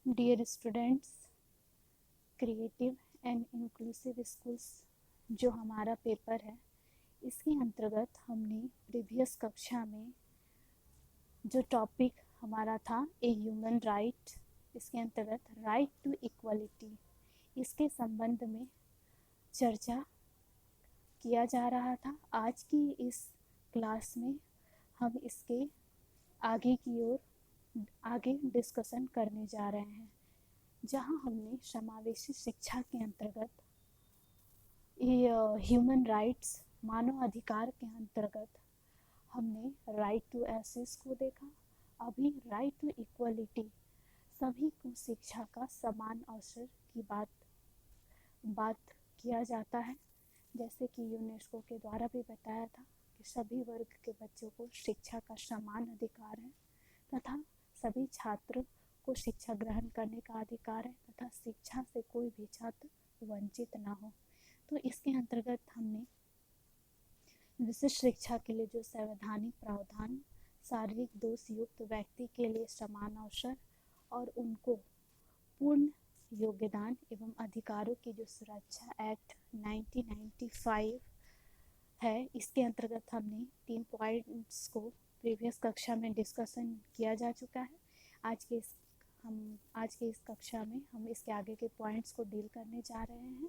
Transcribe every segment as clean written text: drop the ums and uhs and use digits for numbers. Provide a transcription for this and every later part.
Dear students, creative and inclusive schools जो हमारा paper है, इसके अंतर्गत हमने प्रीवियस कक्षा में जो टॉपिक हमारा था ए ह्यूमन राइट, इसके अंतर्गत राइट टू इक्वलिटी, इसके संबंध में चर्चा किया जा रहा था। आज की इस क्लास में हम इसके आगे डिस्कशन करने जा रहे हैं, जहां हमने समावेशी शिक्षा के अंतर्गत ह्यूमन राइट्स मानव अधिकार के अंतर्गत हमने राइट टू एक्सेस को देखा। अभी राइट टू इक्वलिटी, सभी को शिक्षा का समान अवसर की बात किया जाता है। जैसे कि यूनेस्को के द्वारा भी बताया था कि सभी वर्ग के बच्चों को शिक्षा का समान अधिकार है तथा सभी छात्र को शिक्षा ग्रहण करने का अधिकार है तथा शिक्षा से कोई भी छात्र वंचित ना हो। तो इसके अंतर्गत हमने विशिष्ट शिक्षा के लिए जो संवैधानिक प्रावधान, शारीरिक दोष युक्त व्यक्ति के लिए समान अवसर और उनको पूर्ण योगदान एवं अधिकारों की जो सुरक्षा एक्ट 1995 है, इसके अंतर्गत हमने 3 पॉइंट्स को प्रीवियस कक्षा में डिस्कशन किया जा चुका है। आज के इस कक्षा में हम इसके आगे के पॉइंट्स को डील करने जा रहे हैं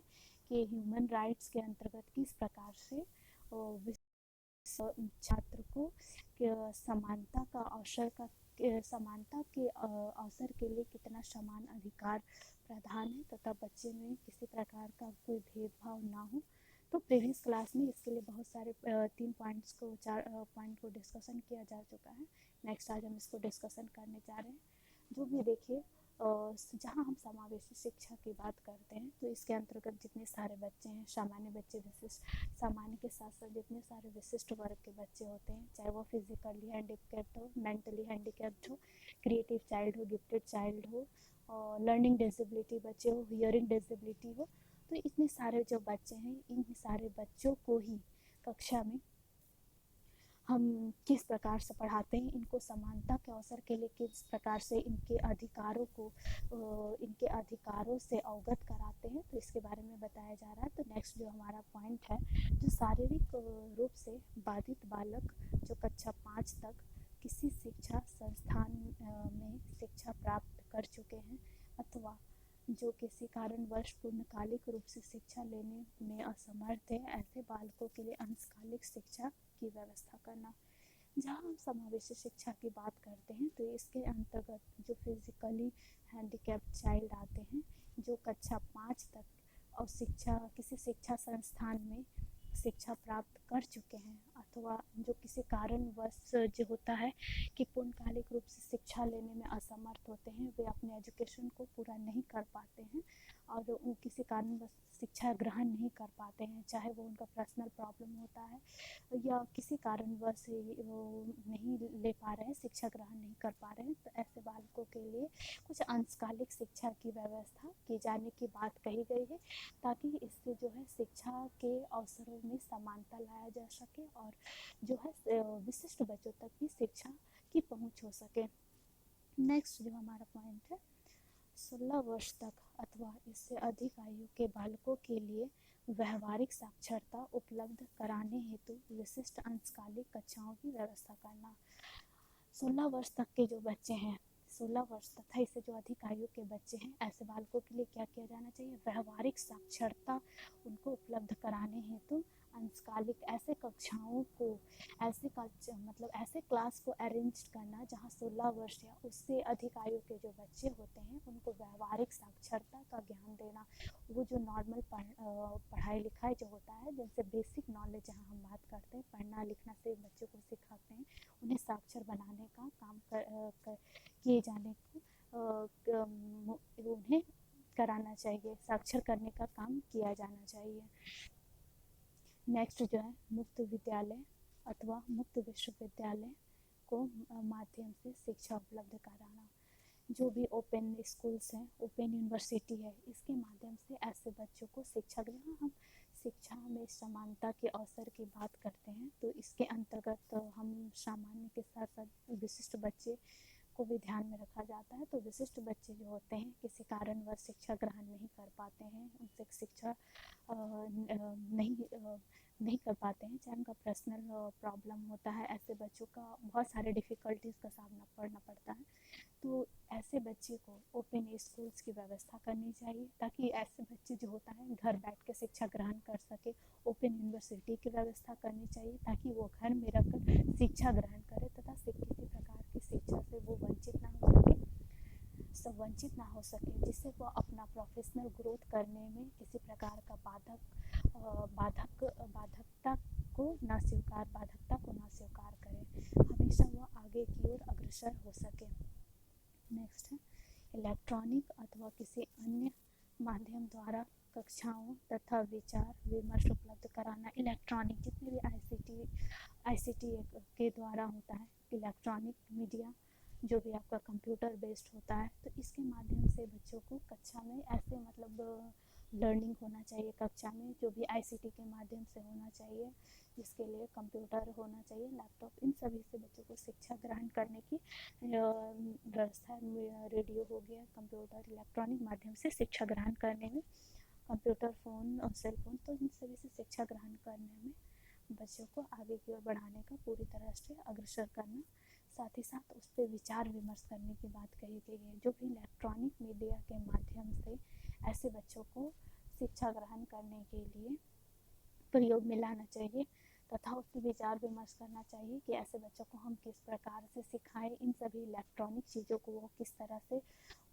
कि ह्यूमन राइट्स के अंतर्गत किस प्रकार से छात्र को समानता के अवसर के लिए कितना समान अधिकार प्रदान है तथा बच्चे में किसी प्रकार का कोई भेदभाव ना हो। तो प्रीवियस क्लास में इसके लिए बहुत सारे 3 पॉइंट को डिस्कशन किया जा चुका है। नेक्स्ट आज हम इसको डिस्कशन करने जा रहे हैं। जो भी देखिए, जहाँ हम समावेशी शिक्षा की बात करते हैं तो इसके अंतर्गत जितने सारे बच्चे हैं, सामान्य बच्चे, विशिष्ट, सामान्य के साथ साथ जितने सारे विशिष्ट वर्ग के बच्चे होते हैं, चाहे वो फिजिकली हैंडीकैप्ड हो, मेंटली हैंडीकैप्ड हो, क्रिएटिव चाइल्ड हो, गिफ्टेड चाइल्ड हो, और लर्निंग डिसेबिलिटी बच्चे हो, हियरिंग डिसेबिलिटी हो, तो इतने सारे जो बच्चे हैं, इन सारे बच्चों को ही कक्षा में हम किस प्रकार से पढ़ाते हैं, इनको समानता के अवसर के लिए किस प्रकार से इनके अधिकारों से अवगत कराते हैं, तो इसके बारे में बताया जा रहा है। तो नेक्स्ट जो हमारा पॉइंट है, जो शारीरिक रूप से बाधित बालक जो कक्षा 5 तक किसी शिक्षा संस्थान में शिक्षा प्राप्त कर चुके हैं अथवा जो किसी कारणवश पूर्णकालिक रूप से शिक्षा लेने में असमर्थ है, ऐसे बालकों के लिए अंशकालिक शिक्षा की व्यवस्था करना। जहाँ हम समावेशी शिक्षा की बात करते हैं तो इसके अंतर्गत जो फिजिकली हैंडीकैप्ड चाइल्ड आते हैं, जो कक्षा 5 तक और किसी शिक्षा संस्थान में शिक्षा प्राप्त कर चुके हैं अथवा जो किसी कारणवश जो होता है कि पूर्णकालिक रूप से शिक्षा लेने में असमर्थ होते हैं, वे अपने एजुकेशन को पूरा नहीं कर पाते हैं और वो किसी कारणवश शिक्षा ग्रहण नहीं कर पाते हैं, चाहे वो उनका पर्सनल प्रॉब्लम होता है या किसी कारणवश वो नहीं ले पा रहे हैं, शिक्षा ग्रहण नहीं कर पा रहे हैं, तो ऐसे बालकों के लिए कुछ अंशकालिक शिक्षा की व्यवस्था की जाने की बात कही गई है, ताकि इससे जो है शिक्षा के अवसरों में समानता लाया जा सके और जो है विशिष्ट बच्चों तक भी शिक्षा की पहुंच हो सके। नेक्स्ट जो हमारा पॉइंट है, 16 वर्ष तक अथवा इससे अधिक आयु के बालकों के लिए व्यवहारिक साक्षरता उपलब्ध कराने हेतु विशिष्ट अंशकालिक कक्षाओं की व्यवस्था करना। 16 वर्ष तक के जो बच्चे हैं, 16 वर्ष तथा इससे जो अधिक आयु के बच्चे हैं, ऐसे बालकों के लिए क्या किया जाना चाहिए, व्यवहारिक साक्षरता उनको उपलब्ध कराने हेतु अंशकालिक ऐसे कक्षाओं को ऐसे क्लास को अरेंज करना जहाँ 16 वर्ष या उससे अधिक आयु के जो बच्चे होते हैं उनको व्यवहारिक साक्षरता का ज्ञान देना। वो जो नॉर्मल पढ़ाई लिखाई जो होता है, जैसे बेसिक नॉलेज जहाँ हम बात करते हैं, पढ़ना लिखना से बच्चों को सिखाते हैं, उन्हें साक्षर बनाने का काम किए जाने को उन्हें कराना चाहिए, साक्षर करने का काम किया जाना चाहिए। नेक्स्ट जो है मुक्त विद्यालय अथवा मुक्त विश्वविद्यालय को माध्यम से शिक्षा उपलब्ध कराना। जो भी ओपन स्कूल्स हैं, ओपन यूनिवर्सिटी है, इसके माध्यम से ऐसे बच्चों को शिक्षा ग्रहण, हम शिक्षा में समानता के अवसर की बात करते हैं तो इसके अंतर्गत हम सामान्य के साथ साथ विशिष्ट बच्चे को भी ध्यान में रखा जाता है। तो विशिष्ट बच्चे जो होते हैं किसी कारणवश शिक्षा ग्रहण नहीं कर पाते हैं, उनसे शिक्षा नहीं कर पाते हैं, चाहे उनका पर्सनल प्रॉब्लम होता है, ऐसे बच्चों का बहुत सारे डिफ़िकल्टीज़ का सामना करना पड़ता है। तो ऐसे बच्चे को ओपन स्कूल्स की व्यवस्था करनी चाहिए, ताकि ऐसे बच्चे जो होता है घर बैठ के शिक्षा ग्रहण कर सके। ओपन यूनिवर्सिटी की व्यवस्था करनी चाहिए, ताकि वो घर में रहकर शिक्षा ग्रहण करे तथा किसी प्रकार की शिक्षा से वो वंचित ना हो सके, जिससे वो अपना प्रोफेशनल ग्रोथ करने में किसी प्रकार का बाधकता को ना स्वीकार करें। हमेशा वो आगे की ओर अग्रसर हो सके। नेक्स्ट है इलेक्ट्रॉनिक अथवा किसी अन्य माध्यम द्वारा कक्षाओं तथा विचार विमर्श उपलब्ध कराना। इलेक्ट्रॉनिक जितने भी आईसीटी के द्वारा होता है, इलेक्ट्रॉनिक मीडिया जो भी आपका कंप्यूटर बेस्ड होता है, तो इसके माध्यम से बच्चों को कक्षा में ऐसे लर्निंग होना चाहिए। कक्षा में जो भी आईसीटी के माध्यम से होना चाहिए, जिसके लिए कंप्यूटर होना चाहिए, लैपटॉप, इन सभी से बच्चों को शिक्षा ग्रहण करने की व्यवस्था। रेडियो हो गया, कंप्यूटर, इलेक्ट्रॉनिक माध्यम से शिक्षा ग्रहण करने में, कंप्यूटर, फ़ोन और सेल फोन, तो इन सभी से शिक्षा ग्रहण करने में बच्चों को आगे की ओर बढ़ाने का पूरी तरह से अग्रसर करना। साथ ही साथ उस पर विचार विमर्श करने की बात कही गई है। जो भी इलेक्ट्रॉनिक मीडिया के माध्यम से ऐसे बच्चों को शिक्षा ग्रहण करने के लिए प्रयोग में लाना चाहिए, तथा उस पर विचार विमर्श करना चाहिए कि ऐसे बच्चों को हम किस प्रकार से सिखाएं, इन सभी इलेक्ट्रॉनिक चीज़ों को वो किस तरह से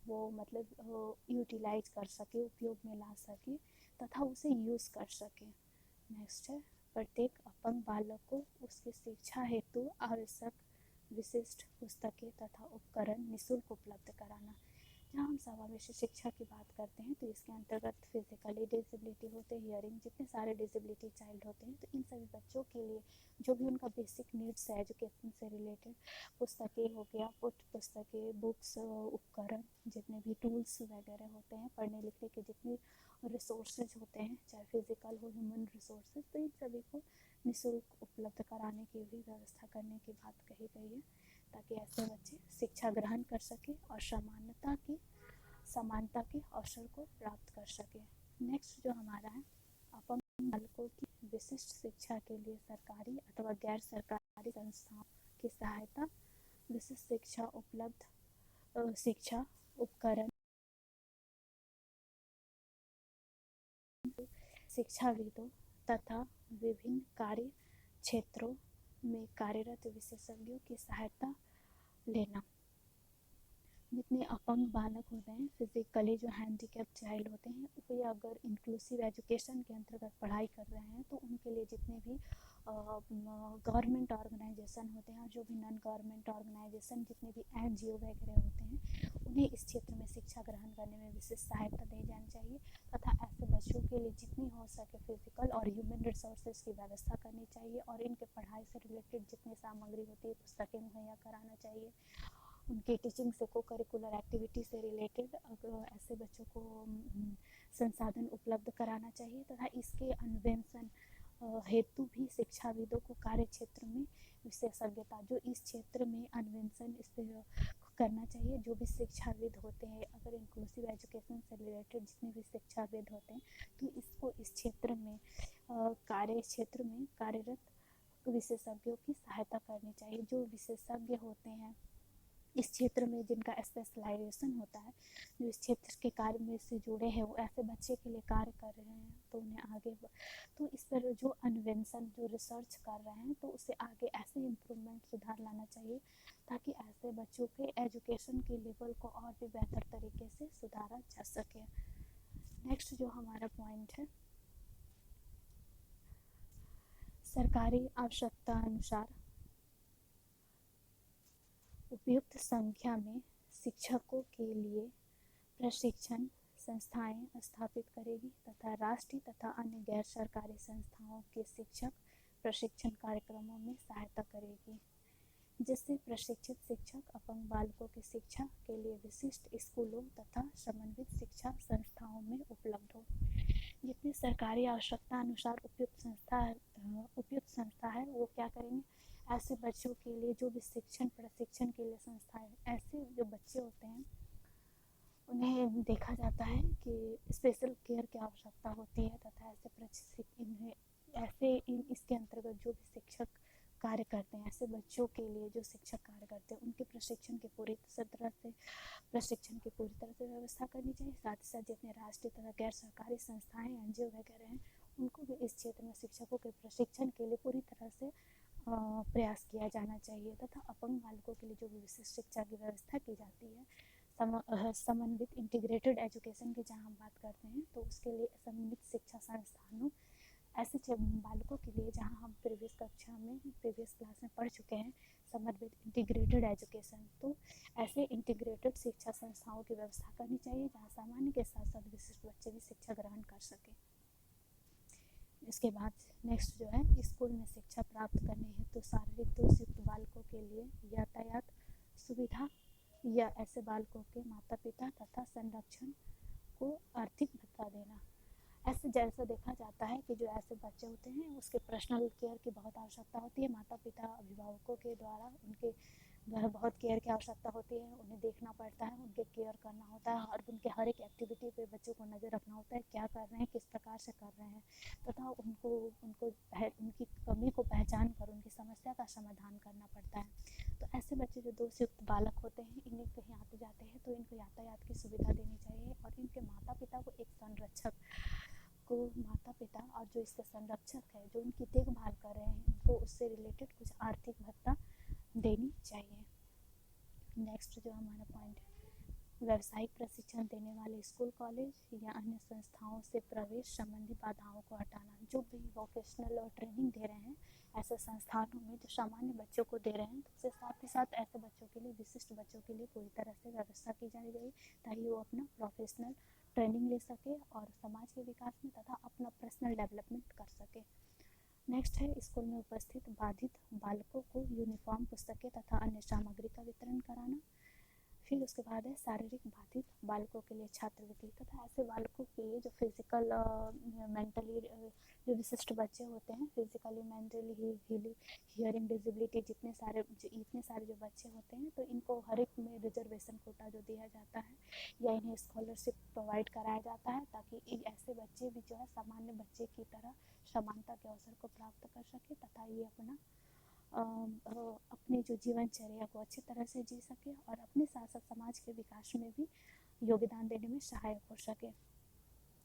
वो यूटिलाइज कर सके, उपयोग में ला सके तथा उसे यूज़ कर सके। नेक्स्ट है प्रत्येक अपंग बालक को उसकी शिक्षा हेतु आवश्यक विशिष्ट पुस्तकें तथा उपकरण निःशुल्क उपलब्ध कराना। जहाँ हम समावेशी शिक्षा की बात करते हैं, तो इसके अंतर्गत फिजिकली डिसेबिलिटी होते हैं, हियरिंग, जितने सारे डिसेबिलिटी चाइल्ड होते हैं, तो इन सभी बच्चों के लिए जो भी उनका बेसिक नीड्स है एजुकेशन से रिलेटेड, पुस्तकें हो गया, पुस्तकें, बुक्स, उपकरण, जितने भी टूल्स वगैरह होते हैं, पढ़ने लिखने के जितने रिसोर्सेज होते हैं, चाहे फिजिकल हो, ह्यूमन रिसोर्सेज, तो इन सभी को निःशुल्क उपलब्ध कराने की भी व्यवस्था करने की बात कही गई है, ताकि ऐसे बच्चे शिक्षा ग्रहण कर सके और समानता के अवसर को प्राप्त कर सके। नेक्स्ट जो हमारा है अपंग बालकों की विशिष्ट शिक्षा के लिए सरकारी अथवा गैर सरकारी संस्थाओं की सहायता, विशिष्ट शिक्षा उपकरण, शिक्षाविदों तथा विभिन्न कार्य क्षेत्रों में कार्यरत विशेषज्ञों की सहायता लेना। जितने अपंग बालक होते हैं, फिजिकली जो हैंडीकैप चाइल्ड होते हैं, वे अगर इंक्लूसिव एजुकेशन के अंतर्गत पढ़ाई कर रहे हैं, तो उनके लिए जितने भी गवर्नमेंट ऑर्गेनाइजेशन होते हैं, जो भी नॉन गवर्नमेंट ऑर्गेनाइजेशन, जितने भी एनजीओ वगैरह होते हैं, उन्हें इस क्षेत्र में शिक्षा ग्रहण करने में विशेष सहायता दी जानी चाहिए, तथा ऐसे बच्चों के लिए जितनी हो सके फिजिकल और ह्यूमन रिसोर्सेज की व्यवस्था करनी चाहिए, और इनके पढ़ाई से रिलेटेड जितनी सामग्री होती है, पुस्तकें मुहैया कराना चाहिए। उनकी टीचिंग से को करिकुलर एक्टिविटी से रिलेटेड ऐसे बच्चों को संसाधन उपलब्ध कराना चाहिए, तथा इसके अन्वेषण हेतु भी शिक्षाविदों को कार्य क्षेत्र में विशेषज्ञता, जो इस क्षेत्र में अन्वेषण इस करना चाहिए। जो भी शिक्षाविद होते हैं, अगर इंक्लूसिव एजुकेशन से रिलेटेड जितने भी शिक्षाविद होते हैं, तो इसको इस क्षेत्र में कार्य क्षेत्र में कार्यरत विशेषज्ञों की सहायता करनी चाहिए। जो विशेषज्ञ होते हैं इस क्षेत्र में, जिनका स्पेशलाइजेशन होता है, जो इस क्षेत्र के कार्य में से जुड़े हैं, वो ऐसे बच्चे के लिए कार्य कर रहे हैं, तो उन्हें आगे तो इस पर जो अन्वेषण, जो रिसर्च कर रहे हैं, तो उसे आगे ऐसे इम्प्रूवमेंट, सुधार लाना चाहिए, ताकि ऐसे बच्चों के एजुकेशन के लेवल को और भी बेहतर तरीके से सुधारा जा सके। नेक्स्ट जो हमारा पॉइंट है, सरकारी आवश्यकता अनुसार उपयुक्त संख्या में शिक्षकों के लिए प्रशिक्षण संस्थाएं स्थापित करेगी, तथा राष्ट्रीय तथा अन्य गैर सरकारी संस्थाओं के शिक्षक प्रशिक्षण कार्यक्रमों में सहायता करेगी, जिससे प्रशिक्षित शिक्षक अपंग बालकों की शिक्षा के लिए विशिष्ट स्कूलों तथा समन्वित शिक्षा संस्थाओं में उपलब्ध हो। जितनी सरकारी आवश्यकता अनुसार उपयुक्त संस्था है, वो क्या करेंगे, ऐसे बच्चों के लिए जो भी शिक्षण प्रशिक्षण के लिए संस्थाएं, ऐसे जो बच्चे होते हैं उन्हें देखा जाता है कि स्पेशल केयर की आवश्यकता होती है, तथा इसके अंतर्गत जो भी शिक्षक कार्य करते हैं, ऐसे बच्चों के लिए जो शिक्षक कार्य करते हैं उनके प्रशिक्षण की पूरी तरह से व्यवस्था करनी चाहिए। साथ ही साथ जितने राष्ट्रीय तथा गैर सरकारी संस्थाएं एनजीओ वगैरह हैं उनको भी इस क्षेत्र में शिक्षकों के प्रशिक्षण के लिए पूरी तरह से प्रयास किया जाना चाहिए, तथा अपंग बालकों के लिए जो भी विशिष्ट शिक्षा की व्यवस्था की जाती है समन्वित इंटीग्रेटेड एजुकेशन की जहाँ हम बात करते हैं, तो उसके लिए समन्वित शिक्षा संस्थानों ऐसे बालकों के लिए जहाँ हम प्रीवियस क्लास में पढ़ चुके हैं समन्वित इंटीग्रेटेड एजुकेशन, तो ऐसे इंटीग्रेटेड शिक्षा संस्थाओं की व्यवस्था करनी चाहिए जहाँ सामान्य के साथ साथ विशिष्ट बच्चे भी शिक्षा ग्रहण कर सकें। इसके बाद नेक्स्ट जो है, स्कूल में शिक्षा प्राप्त करने हेतु शारीरिक दोष युक्त बालकों के लिए यातायात सुविधा या ऐसे बालकों के माता पिता तथा संरक्षण को आर्थिक भत्ता देना। ऐसे जैसा देखा जाता है कि जो ऐसे बच्चे होते हैं उसके पर्सनल केयर की बहुत आवश्यकता होती है, माता पिता अभिभावकों के द्वारा उनके द्वारा बहुत केयर की आवश्यकता होती है, उन्हें देखना पड़ता है, उनके केयर करना होता है और उनके हर एक एक्टिविटी पे बच्चों को नज़र रखना होता है, क्या कर रहे हैं, किस प्रकार से कर रहे हैं, तथा उनकी कमी को पहचान कर उनकी समस्या का समाधान करना पड़ता है। तो ऐसे बच्चे जो दोषयुक्त बालक होते हैं, इन्हें कहीं आते जाते हैं तो इनको यातायात की सुविधा देनी चाहिए और इनके माता पिता को एक संरक्षक को माता पिता और जो इसके संरक्षक है जो उनकी देखभाल कर रहे हैं उनको उससे रिलेटेड कुछ आर्थिक भत्ता देनी चाहिए। नेक्स्ट जो हमारा पॉइंट है, व्यावसायिक प्रशिक्षण देने वाले स्कूल कॉलेज या अन्य संस्थाओं से प्रवेश संबंधी बाधाओं को हटाना। जो भी वोकेशनल और ट्रेनिंग दे रहे हैं ऐसे संस्थानों में जो सामान्य बच्चों को दे रहे हैं, तो उसके साथ ही साथ ऐसे बच्चों के लिए विशिष्ट बच्चों के लिए पूरी तरह से व्यवस्था की जानी चाहिए ताकि वो अपना प्रोफेशनल ट्रेनिंग ले सके और समाज के विकास में तथा अपना पर्सनल डेवलपमेंट कर सके। नेक्स्ट है, स्कूल में उपस्थित बाधित बालकों को यूनिफॉर्म, पुस्तकें तथा अन्य सामग्री का वितरण कराना। फिर उसके बाद है शारीरिक बाधित बालकों के लिए छात्रवृत्ति, तथा ऐसे बालकों के लिए जो फिजिकल मेंटली जो विशिष्ट बच्चे होते हैं, फिजिकली मेंटली हियरिंग डिसेबिलिटी इतने सारे जो बच्चे होते हैं, तो इनको हर एक में रिजर्वेशन कोटा जो दिया जाता है या इन्हें स्कॉलरशिप प्रोवाइड कराया जाता है ताकि ऐसे बच्चे भी जो है सामान्य बच्चे की तरह समानता के अवसर को प्राप्त कर सके तथा ये अपना अपनी जो जीवनचर्या को अच्छी तरह से जी सके और अपने साथ साथ समाज के विकास में भी योगदान देने में सहायक हो सके।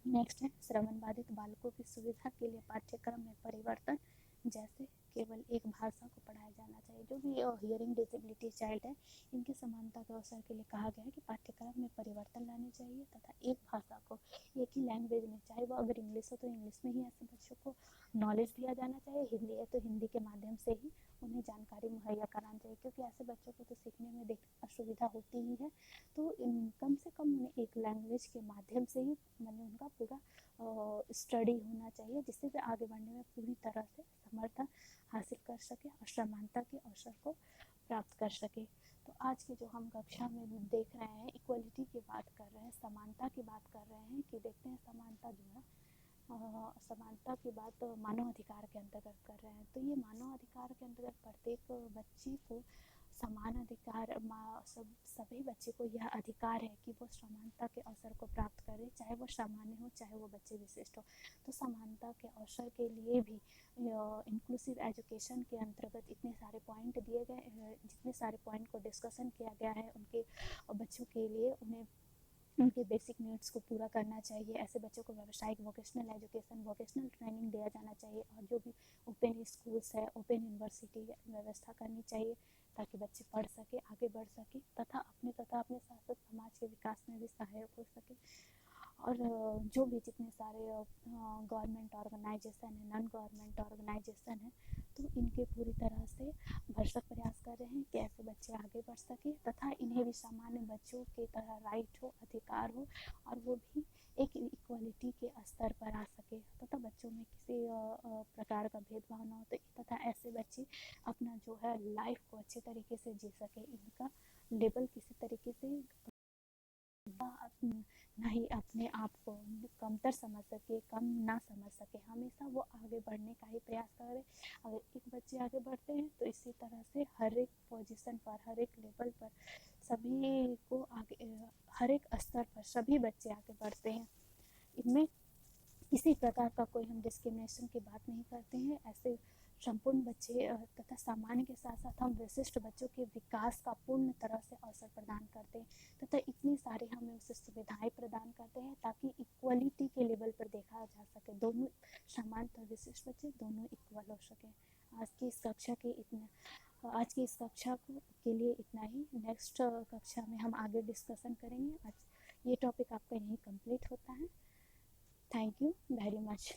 नेक्स्ट है, श्रवण बाधित बालकों की सुविधा के लिए पाठ्यक्रम में परिवर्तन, जैसे केवल एक भाषा को पढ़ाया जाना चाहिए। जो भी हियरिंग डिसेबिलिटी चाइल्ड है इनकी समानता के अवसर के लिए कहा गया है कि पाठ्यक्रम में परिवर्तन लाने चाहिए तथा एक भाषा को एक ही लैंग्वेज में, चाहे वो अगर इंग्लिश हो तो इंग्लिश में ही ऐसे बच्चों को नॉलेज दिया जाना चाहिए, हिंदी है तो हिंदी के माध्यम से ही उन्हें जानकारी मुहैया करानी चाहिए, क्योंकि ऐसे बच्चों को तो सीखने में असुविधा होती ही है, तो कम से कम उन्हें एक लैंग्वेज के माध्यम से ही उनका पूरा स्टडी होना चाहिए जिससे वे आगे बढ़ने में पूरी तरह से समर्थन हासिल कर सके और समानता के अवसर को प्राप्त कर सके। तो आज की जो हम कक्षा में देख रहे हैं, इक्वलिटी की बात कर रहे हैं, समानता की बात कर रहे हैं कि देखते हैं समानता जो है समानता की बात मानव अधिकार के अंतर्गत कर रहे हैं। तो ये मानव अधिकार के अंतर्गत प्रत्येक बच्चे को समान अधिकार, सभी बच्चे को यह अधिकार है कि वो समानता के अवसर को प्राप्त करें, चाहे वो सामान्य हो चाहे वो बच्चे विशिष्ट हो। तो समानता के अवसर के लिए भी इंक्लूसिव एजुकेशन के अंतर्गत इतने सारे पॉइंट दिए गए, जितने सारे पॉइंट को डिस्कशन किया गया है उनके बच्चों के लिए उन्हें उनके बेसिक नीड्स को पूरा करना चाहिए। ऐसे बच्चों को व्यावसायिक वोकेशनल एजुकेशन, वोकेशनल ट्रेनिंग दिया जाना चाहिए और जो भी ओपन स्कूल्स है, ओपन यूनिवर्सिटी व्यवस्था करनी चाहिए ताकि बच्चे पढ़ सके, आगे बढ़ सके तथा अपने साथ साथ समाज के विकास में भी सहायक हो सके। और जो भी जितने सारे गवर्नमेंट ऑर्गेनाइजेशन है, नॉन गवर्नमेंट ऑर्गेनाइजेशन है, तो इनके पूरी तरह से भरसक प्रयास कर रहे हैं कि ऐसे बच्चे आगे बढ़ सके तथा इन्हें भी सामान्य बच्चों की तरह राइट हो, अधिकार हो और वो भी एक इक्वलिटी के स्तर पर आ सके तथा बच्चों में किसी प्रकार का भेदभाव न हो तथा ऐसे बच्चे अपना जो है लाइफ को अच्छे तरीके से जी सके, इनका लेवल किसी तरीके से ना ही अपने आप को कमतर समझ सके, कम ना समझ सके, हमेशा वो आगे बढ़ने का ही प्रयास करे। अगर एक बच्चे आगे बढ़ते हैं तो इसी तरह से हर एक पोजीशन पर, हर एक लेवल पर सभी को आगे, हर एक स्तर पर सभी बच्चे आगे बढ़ते हैं। इनमें किसी प्रकार का कोई हम डिस्क्रिमिनेशन की बात नहीं करते हैं। ऐसे संपूर्ण बच्चे तथा सामान्य के साथ साथ हम विशिष्ट बच्चों के विकास का पूर्ण तरह से अवसर प्रदान करते हैं तथा इतनी सारी हमें उसे सुविधाएं प्रदान करते हैं ताकि इक्वलिटी के लेवल पर देखा जा सके, दोनों सामान्य और विशिष्ट बच्चे दोनों इक्वल हो सकें। आज की इस कक्षा के लिए इतना ही। नेक्स्ट कक्षा में हम आगे डिस्कशन करेंगे। आज ये टॉपिक आपका यहीं कंप्लीट होता है। Thank you very much.